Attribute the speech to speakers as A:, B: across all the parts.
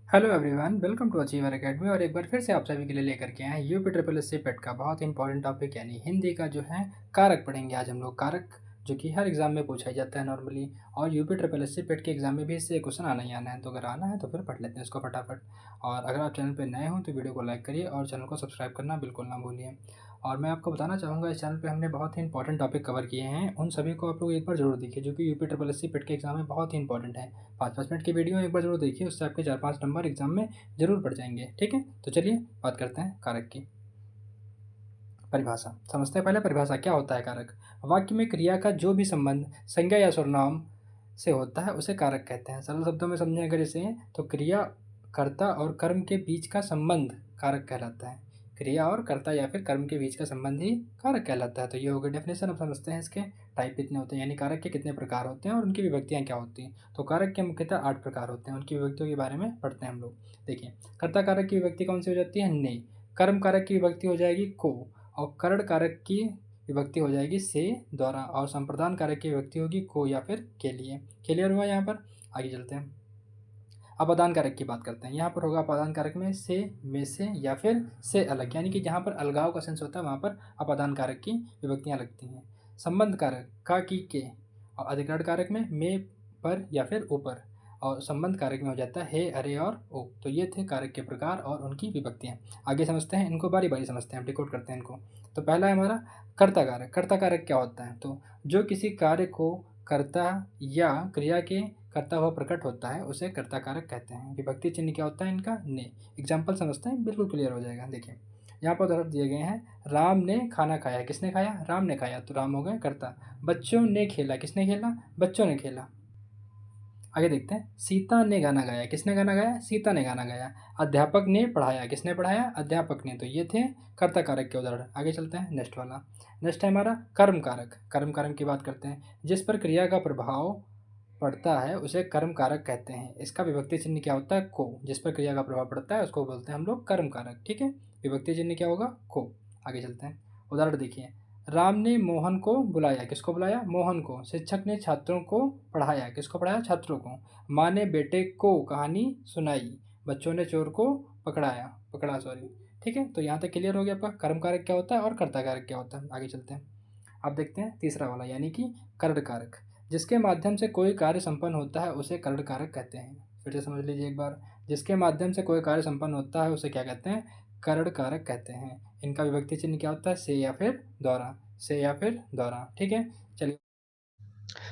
A: Hello everyone, welcome to Achiever Academy. और एक बार फिर से आप सभी के लिए लेकर के आए यूपी ट्रिपल एस सी पेट का बहुत इंपॉर्टेंट टॉपिक यानी हिंदी का जो है कारक पढ़ेंगे आज हम लोग। कारक जो कि हर एग्जाम में पूछा ही जाता है नॉर्मली, और यूपी ट्रिपल एस सी पेट के एग्जाम में भी इससे क्वेश्चन आना ही आना है। तो अगर आना है तो फिर पढ़ लेते हैं इसको फटाफट। और अगर आप चैनल पर नए हो तो वीडियो को लाइक करिए और चैनल को सब्सक्राइब करना बिल्कुल ना भूलिए। और मैं आपको बताना चाहूँगा, इस चैनल पे हमने बहुत ही इंपॉर्टेंट टॉपिक कवर किए हैं, उन सभी को आप लोग एक बार जरूर देखिए जो कि यूपी ट्रिपल एस सी पेट के एग्जाम में बहुत ही इंपॉर्टेंट है। 5-5 मिनट की वीडियो एक बार जरूर देखिए, उससे आपके 4-5 नंबर एग्जाम में जरूर पड़ जाएंगे। ठीक है, तो चलिए बात करते हैं कारक की। परिभाषा समझते हैं पहले। परिभाषा क्या होता है? कारक वाक्य में क्रिया का जो भी संबंध संज्ञा या सर्वनाम से होता है उसे कारक कहते हैं। सरल शब्दों में समझें अगर इसे, तो क्रिया, कर्ता और कर्म के बीच का संबंध कारक कहलाता है। क्रिया और कर्ता या फिर कर्म के बीच का संबंध ही कारक कहलाता है। तो ये हो गया डेफिनेशन। अब समझते हैं इसके टाइप कितने होते हैं, यानी कारक के कितने प्रकार होते हैं और उनकी विभक्तियाँ क्या होती हैं। तो कारक के मुख्यतः 8 प्रकार होते हैं, उनकी विभक्तियों के बारे में पढ़ते हैं हम लोग। देखिए, कर्ता कारक की विभक्ति कौन सी हो जाती है? ने। कर्म कारक की विभक्ति हो जाएगी को, और करण कारक की विभक्ति हो जाएगी से द्वारा, और संप्रदान कारक की विभक्ति होगी को या फिर के लिए। क्लियर हुआ यहाँ पर? आगे चलते हैं। अपादान कारक की बात करते हैं। यहाँ पर होगा अपादान कारक में से या फिर से अलग, यानी कि जहाँ पर अलगाव का सेंस होता है वहाँ पर अपादान कारक की विभक्तियाँ लगती हैं। संबंध कारक का, की, के, और अधिकरण कारक में पर या फिर ऊपर, और संबंध कारक में हो जाता है हे, अरे और ओ। तो ये थे कारक के प्रकार और उनकी विभक्तियाँ। आगे समझते हैं इनको, बारी बारी समझते हैं, डिकोड करते हैं इनको। तो पहला है हमारा कर्ता कारक। कर्ता कारक क्या होता है? तो जो किसी कार्य को कर्ता या क्रिया के करता हुआ प्रकट होता है उसे कर्ता कारक कहते हैं। विभक्ति चिन्ह क्या होता है इनका? ने। एग्जाम्पल समझते हैं, बिल्कुल क्लियर हो जाएगा। देखिए, यहाँ पर उदाहरण दिए गए हैं। राम ने खाना खाया। किसने खाया? राम ने खाया, तो राम हो गए कर्ता। बच्चों ने खेला। किसने खेला? बच्चों ने खेला। आगे देखते हैं। सीता ने गाना गाया। किसने गाना गाया? सीता ने गाना गाया। अध्यापक ने पढ़ाया। किसने पढ़ाया? अध्यापक ने। तो ये थे कर्ता कारक के उदाहरण। आगे चलते हैं नेक्स्ट वाला। नेक्स्ट है हमारा कर्म कारक। कर्म कारक की बात करते हैं। जिस पर क्रिया का प्रभाव पड़ता है उसे कर्म कारक कहते हैं। इसका विभक्ति चिन्ह क्या होता है? को। जिस पर क्रिया का प्रभाव पड़ता है उसको बोलते हैं हम लोग कर्म कारक। ठीक है, विभक्ति चिन्ह क्या होगा? को। आगे चलते हैं। उदाहरण देखिए। राम ने मोहन को बुलाया। किसको बुलाया? मोहन को। शिक्षक ने छात्रों को पढ़ाया। किसको पढ़ाया? छात्रों को। माँ ने बेटे को कहानी सुनाई। बच्चों ने चोर को पकड़ा सॉरी। ठीक है, तो यहाँ तक क्लियर हो गया आपका कर्म कारक क्या होता है और कर्ता कारक क्या होता है। आगे चलते हैं। अब देखते हैं तीसरा वाला, यानी कि करण कारक। जिसके माध्यम से कोई कार्य संपन्न होता है उसे करण कारक कहते हैं। फिर से समझ लीजिए एक बार। जिसके माध्यम से कोई कार्य संपन्न होता है उसे क्या कहते हैं? करण कारक कहते हैं। इनका विभक्ति चिन्ह क्या होता है? से या फिर द्वारा। से या फिर द्वारा। ठीक है,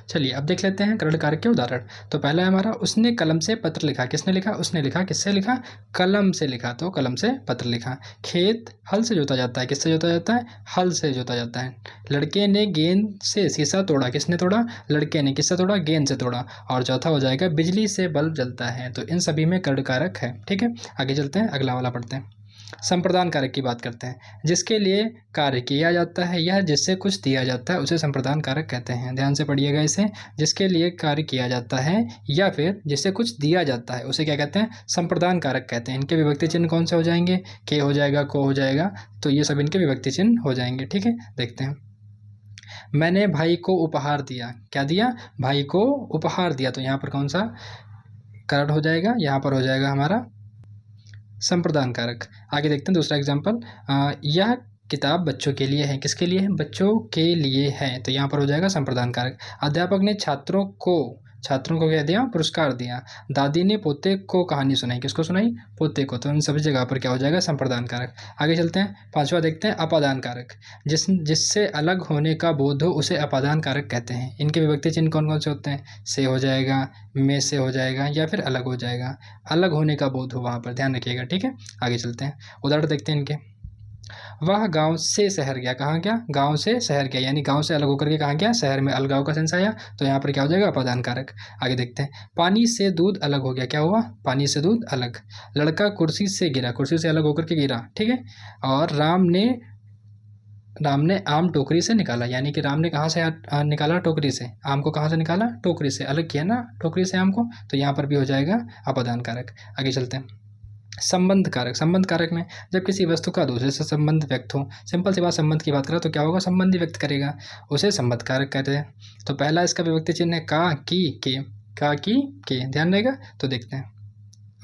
A: चलिए अब देख लेते हैं करण कारक के उदाहरण। तो पहला है हमारा, उसने कलम से पत्र लिखा। किसने लिखा? उसने लिखा। किससे लिखा? कलम से लिखा, तो कलम से पत्र लिखा। खेत हल से जोता जाता है। किससे जोता जाता है? हल से जोता जाता है। लड़के ने गेंद से शीशा तोड़ा। किसने तोड़ा? लड़के ने। किससे तोड़ा? गेंद से तोड़ा। और चौथा हो जाएगा, बिजली से बल्ब जलता है। तो इन सभी में करण कारक है। ठीक है, आगे चलते हैं, अगला वाला पढ़ते हैं। संप्रदान कारक की बात करते हैं। जिसके लिए कार्य किया जाता है या जिससे कुछ दिया जाता है उसे संप्रदान कारक कहते हैं। ध्यान से पढ़िएगा इसे। जिसके लिए कार्य किया जाता है या फिर जिससे कुछ दिया जाता है उसे क्या कहते हैं? संप्रदान कारक कहते हैं। इनके विभक्ति चिन्ह कौन से हो जाएंगे? के हो जाएगा, को हो जाएगा, तो ये सब इनके विभक्ति चिन्ह हो जाएंगे। ठीक है, देखते हैं। मैंने भाई को उपहार दिया। क्या दिया? भाई को उपहार दिया। तो यहाँ पर कौन सा कारण हो जाएगा? यहाँ पर हो जाएगा हमारा संप्रदान कारक। आगे देखते हैं दूसरा एग्जाम्पल। यह किताब बच्चों के लिए है। किसके लिए है? बच्चों के लिए है, तो यहाँ पर हो जाएगा संप्रदान कारक। अध्यापक ने छात्रों को क्या दिया? पुरस्कार दिया। दादी ने पोते को कहानी सुनाई। किसको सुनाई? पोते को। तो इन सभी जगह पर क्या हो जाएगा? संप्रदान कारक। आगे चलते हैं, पांचवा देखते हैं, अपादान कारक। जिससे अलग होने का बोध हो उसे अपादान कारक कहते हैं। इनके विभक्ति चिन्ह कौन कौन से होते हैं? से हो जाएगा, में से हो जाएगा, या फिर अलग हो जाएगा। अलग होने का बोध हो, वहाँ पर ध्यान रखिएगा। ठीक है, आगे चलते हैं, उदाहरण देखते हैं इनके। वह गांव से शहर गया। कहाँ गया? गांव से शहर गया, यानी गांव से अलग होकर के कहाँ गया? शहर में। अलगाव का सेंस आया, तो यहाँ पर क्या हो जाएगा? अपादान कारक। आगे देखते हैं। पानी से दूध अलग हो गया। क्या हुआ? पानी से दूध अलग। लड़का कुर्सी से गिरा। कुर्सी से अलग होकर के गिरा। ठीक है, और राम ने आम टोकरी से निकाला, यानी कि राम ने कहाँ से निकाला? टोकरी से। आम को कहाँ से निकाला? टोकरी से। अलग किया ना टोकरी से आम को, तो यहाँ पर भी हो जाएगा अपादान कारक। आगे चलते हैं। संबंध कारक। संबंध कारक में जब किसी वस्तु का दूसरे से संबंध व्यक्त हो, सिंपल सी बात, संबंध की बात करें तो क्या होगा? संबंध ही व्यक्त करेगा, उसे संबंध कारक कहते हैं। तो पहला इसका विभक्ति चिन्ह है का, की, के। का, की, के, ध्यान रहेगा। तो देखते हैं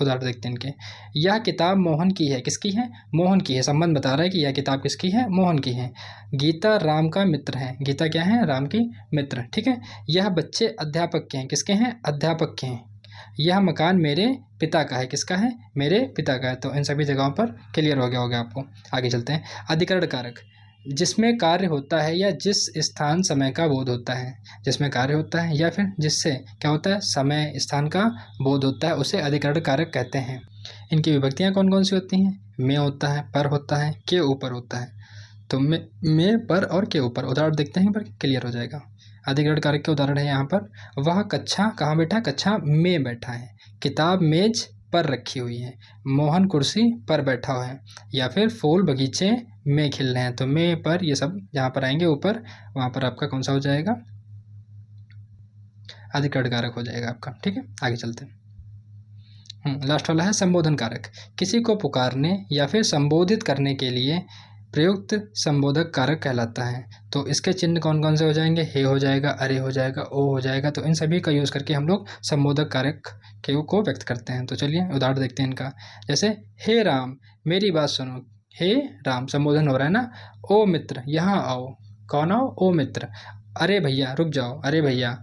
A: उदाहरण देखते हैं इनके। यह किताब मोहन की है, किसकी है? मोहन की है। संबंध बता रहा है कि यह किताब किसकी है? मोहन की है। गीता राम का मित्र है, गीता क्या है? राम की मित्र, ठीक है। यह बच्चे अध्यापक के हैं, किसके हैं? अध्यापक के हैं। यह मकान मेरे पिता का है, किसका है? मेरे पिता का है। तो इन सभी जगहों पर क्लियर हो गया होगा आपको। आगे चलते हैं। अधिकरण कारक, जिसमें कार्य होता है या जिस स्थान समय का बोध होता है, जिसमें कार्य होता है या फिर जिससे क्या होता है? समय स्थान का बोध होता है, उसे अधिकरण कारक कहते हैं। इनकी विभक्तियां कौन कौन सी होती हैं? में होता है, पर होता है, के ऊपर होता है। तो में, पर और के ऊपर। उदाहरण देखते हैं पर क्लियर हो जाएगा। अधिकरण कारक के उदाहरण है यहाँ पर। वह कक्षा कहाँ बैठा है? कक्षा में बैठा है। किताब मेज पर रखी हुई है। मोहन कुर्सी पर बैठा हुआ है। या फिर फूल बगीचे में खिल रहे हैं। तो में, पर, ये सब जहाँ पर आएंगे ऊपर, वहाँ पर आपका कौन सा हो जाएगा? अधिकरण कारक हो जाएगा आपका, ठीक है। आगे चलते हैं। लास्ट वाला है संबोधन कारक। किसी को पुकारने या फिर संबोधित करने के लिए प्रयुक्त संबोधक कारक कहलाता है। तो इसके चिन्ह कौन कौन से हो जाएंगे? हे हो जाएगा, अरे हो जाएगा, ओ हो जाएगा। तो इन सभी का यूज़ करके हम लोग संबोधक कारक को व्यक्त करते हैं। तो चलिए उदाहरण देखते हैं इनका। जैसे हे राम मेरी बात सुनो। हे राम संबोधन हो रहा है ना। ओ मित्र यहाँ आओ। कौन आओ? ओ मित्र। अरे भैया रुक जाओ, अरे भैया।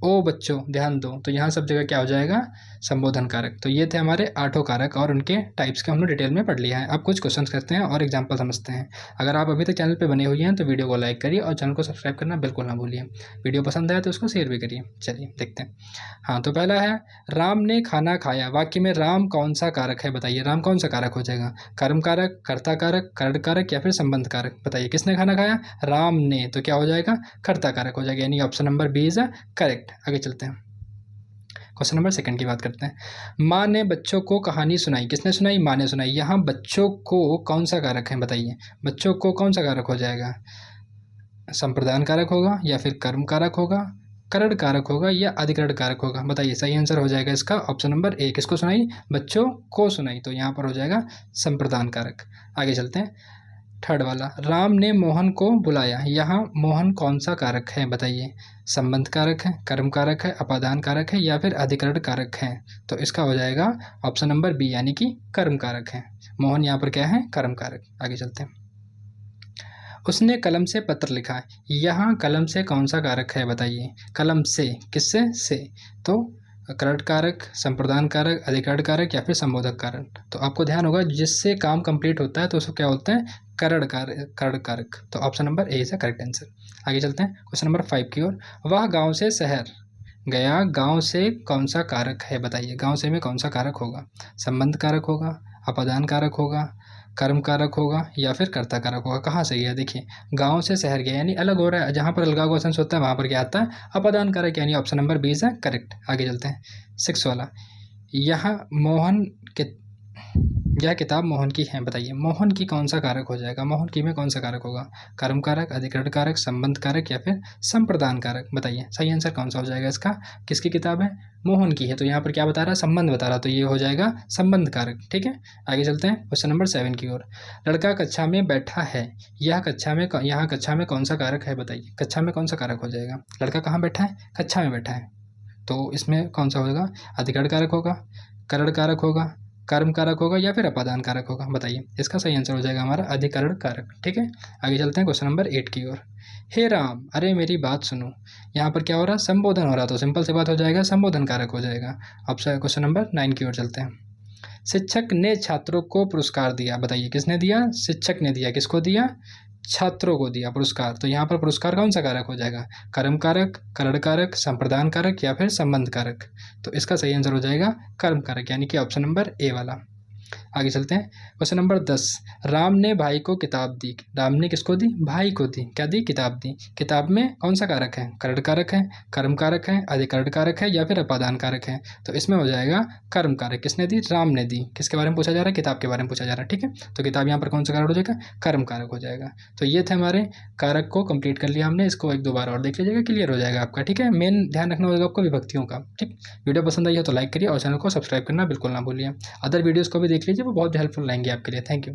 A: ओ बच्चों ध्यान दो। तो यहाँ सब जगह क्या हो जाएगा? संबोधन कारक। तो ये थे हमारे 8 कारक और उनके टाइप्स के हमने डिटेल में पढ़ लिया है। अब कुछ क्वेश्चंस करते हैं और एग्जांपल समझते हैं। अगर आप अभी तक चैनल पे बने हुए हैं तो वीडियो को लाइक करिए और चैनल को सब्सक्राइब करना बिल्कुल ना भूलिए। वीडियो पसंद आया तो उसको शेयर भी करिए। चलिए देखते हैं। हाँ, तो पहला है राम ने खाना खाया। वाक्य में राम कौन सा कारक है? बताइए राम कौन सा कारक हो जाएगा? कर्म कारक, कर्ता कारक, करण कारक या फिर संबंध कारक? बताइए किसने खाना खाया? राम ने। तो क्या हो जाएगा? कर्ता कारक हो जाएगा, यानी option number B is correct. आगे चलते हैं। क्वेश्चन नंबर 2 की बात करते हैं। माँ ने बच्चों को कहानी सुनाई। किसने सुनाई? माँ ने सुनाई। यहाँ बच्चों को कौन सा कारक है? बताइए बच्चों को कौन सा कारक हो जाएगा? संप्रदान कारक होगा या फिर कर्म कारक होगा, करण कारक होगा या अधिकरण कारक होगा? बताइए सही आंसर हो जाएगा इसका ऑप्शन नंबर ए। किसको सुनाई? बच्चों को सुनाई। तो यहाँ पर हो जाएगा संप्रदान कारक। आगे चलते हैं। थर्ड वाला, राम ने मोहन को बुलाया। यहाँ मोहन कौन सा कारक है? बताइए संबंध कारक है, कर्म कारक है, अपादान कारक है या फिर अधिकरण कारक है? तो इसका हो जाएगा ऑप्शन नंबर बी, यानी कि कर्म कारक है। मोहन यहाँ पर क्या है? कर्म कारक। आगे चलते हैं। उसने कलम से पत्र लिखा। यहाँ कलम से कौन सा कारक है? बताइए कलम से, किससे? से। तो करण कारक, संप्रदान कारक, अधिकरण कारक या फिर संबोधक कारक? तो आपको ध्यान होगा जिससे काम कंप्लीट होता है तो उसको क्या बोलते हैं? करण कारक। तो option number A is correct answer. आगे चलते हैं क्वेश्चन नंबर 5 की ओर। वह गांव से शहर गया। गांव से कौन सा कारक है? बताइए गांव से में कौन सा कारक होगा? संबंध कारक होगा, अपादान कारक होगा, कर्म कारक होगा या फिर कर्ता कारक होगा? कहाँ सही है? देखिए गांव से शहर गया यानी अलग हो रहा है। जहाँ पर अलगाव का सेंस होता है वहाँ पर क्या आता है? अपादान कारक, यानी option number B is correct. आगे चलते हैं 6 वाला। यह किताब मोहन की है। बताइए मोहन की कौन सा कारक हो जाएगा? मोहन की में कौन सा कारक होगा? कर्म कारक, अधिकरण कारक, संबंध कारक या फिर संप्रदान कारक? बताइए सही आंसर कौन सा हो जाएगा इसका? किसकी किताब है? मोहन की है। तो यहाँ पर क्या बता रहा है? संबंध बता रहा, तो ये हो जाएगा संबंध कारक। ठीक है, आगे चलते हैं क्वेश्चन नंबर 7 की ओर। लड़का कक्षा में बैठा है। यहाँ कक्षा में कौन सा कारक है? बताइए कक्षा में कौन सा कारक हो जाएगा? लड़का कहाँ बैठा है? कक्षा में बैठा है। तो इसमें कौन सा होगा? अधिकरण कारक होगा, करण कारक होगा, कर्म कारक होगा या फिर अपादान कारक होगा? बताइए इसका सही आंसर हो जाएगा हमारा अधिकरण कारक। ठीक है, आगे चलते हैं क्वेश्चन नंबर 8 की ओर। हे राम अरे मेरी बात सुनो। यहाँ पर क्या हो रहा है? संबोधन हो रहा, तो सिंपल सी बात हो जाएगा संबोधन कारक हो जाएगा। अब क्वेश्चन नंबर 9 की ओर चलते हैं। शिक्षक ने छात्रों को पुरस्कार दिया। बताइए किसने दिया? शिक्षक ने दिया। किसको दिया? छात्रों को दिया पुरस्कार। तो यहाँ पर पुरस्कार कौन सा कारक हो जाएगा? कर्म कारक, करण कारक, संप्रदान कारक या फिर संबंध कारक? तो इसका सही आंसर हो जाएगा कर्म कारक, यानी कि ऑप्शन नंबर ए वाला। आगे चलते हैं क्वेश्चन नंबर 10। राम ने भाई को किताब दी। राम ने किसको दी? भाई को दी। क्या दी? किताब दी। किताब में कौन सा कारक है? करण कारक है, कर्म कारक है, अधिकरण कारक है या फिर अपादान कारक है? तो इसमें हो जाएगा कर्म कारक। किसने दी? राम ने दी। किसके बारे में पूछा जा रहा है? किताब के बारे में पूछा जा रहा है। ठीक है, तो किताब यहाँ पर कौन सा कारक हो जाएगा? कर्म कारक हो जाएगा। तो ये थे हमारे कारक को कंप्लीट कर लिया हमने। इसको 1-2 बार और देख लीजिएगा, क्लियर हो जाएगा आपका। ठीक है, मेन ध्यान रखना होगा आपको विभक्तियों का। ठीक, वीडियो पसंद आई हो तो लाइक करिए और चैनल को सब्सक्राइब करना बिल्कुल ना भूलिए। अदर वीडियोज़ को भी देख लीजिए, वो बहुत हेल्पफुल रहेंगे आपके लिए। Thank you.